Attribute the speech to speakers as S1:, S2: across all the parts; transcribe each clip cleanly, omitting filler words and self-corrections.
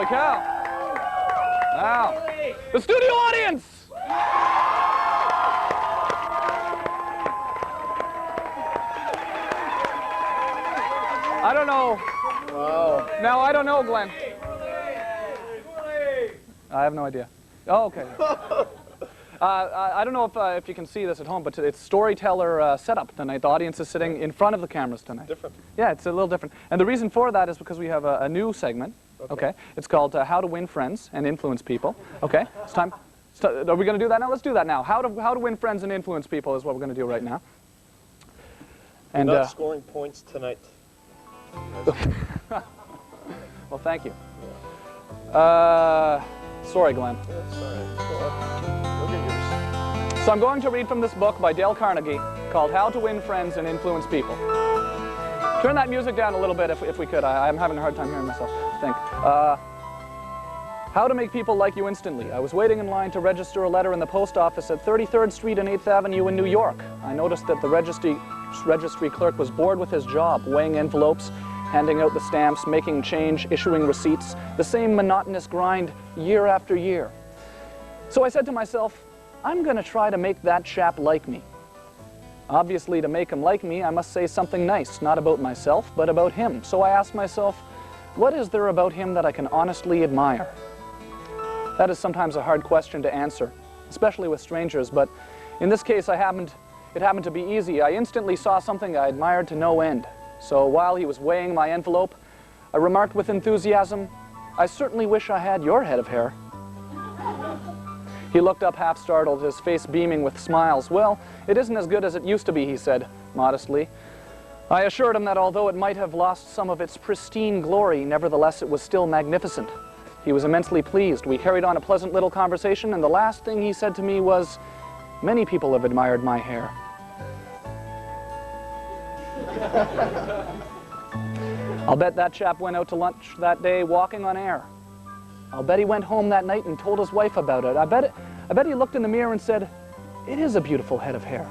S1: cow. Now, the studio audience. I don't know.
S2: Wow.
S1: Now, I don't know, Glenn. I have no idea. Oh, okay. I don't know if you can see this at home, but it's storyteller setup tonight. The audience is sitting in front of the cameras tonight.
S2: Different.
S1: Yeah, it's a little different. And the reason for that is because we have a new segment. Okay. It's called How to Win Friends and Influence People. Okay. It's time. Are we going to do that now? Let's do that now. How to win friends and influence people is what we're going to do right now. And
S2: not scoring points tonight.
S1: Well, thank you. Sorry, Glenn.
S2: That's all right. Look at yours.
S1: So I'm going to read from this book by Dale Carnegie called How to Win Friends and Influence People. Turn that music down a little bit if we could. I'm having a hard time hearing myself think. How to make people like you instantly. I was waiting in line to register a letter in the post office at 33rd Street and 8th Avenue in New York. I noticed that the registry clerk was bored with his job, weighing envelopes, handing out the stamps, making change, issuing receipts, the same monotonous grind year after year. So I said to myself, I'm going to try to make that chap like me. Obviously, to make him like me, I must say something nice, not about myself, but about him. So I asked myself, what is there about him that I can honestly admire? That is sometimes a hard question to answer, especially with strangers, but in this case, it happened to be easy. I instantly saw something I admired to no end. So while he was weighing my envelope, I remarked with enthusiasm, I certainly wish I had your head of hair. He looked up half startled, his face beaming with smiles. Well, it isn't as good as it used to be, he said, modestly. I assured him that although it might have lost some of its pristine glory, nevertheless it was still magnificent. He was immensely pleased. We carried on a pleasant little conversation, and the last thing he said to me was, many people have admired my hair. I'll bet that chap went out to lunch that day walking on air. I'll bet he went home that night and told his wife about it. I bet he looked in the mirror and said, it is a beautiful head of hair.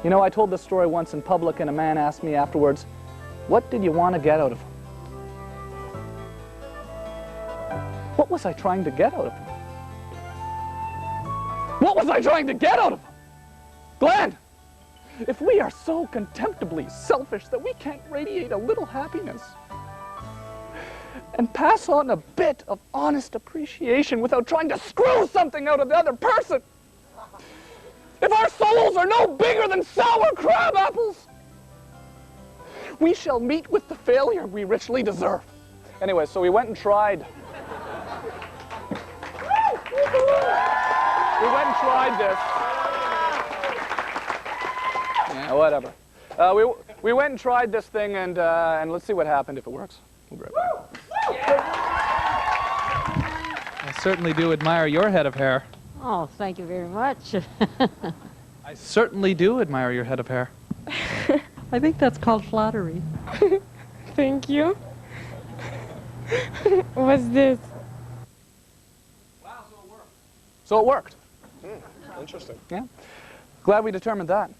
S1: You know, I told this story once in public, and a man asked me afterwards, what did you want to get out of him? What was I trying to get out of him? What was I trying to get out of him? Glenn, if we are so contemptibly selfish that we can't radiate a little happiness and pass on a bit of honest appreciation without trying to screw something out of the other person, if our souls are no bigger than sour crab apples, we shall meet with the failure we richly deserve. Anyway, so we went and tried. We went and tried this. Yeah, whatever. We went and tried this thing, and let's see what happened if it works. We'll be right back.
S3: I certainly do admire your head of hair.
S4: Oh, thank you very much.
S3: I certainly do admire your head of hair.
S5: I think that's called flattery.
S6: Thank you. What's this?
S1: Wow, so it worked. So it worked.
S2: Interesting.
S1: Yeah. Glad we determined that.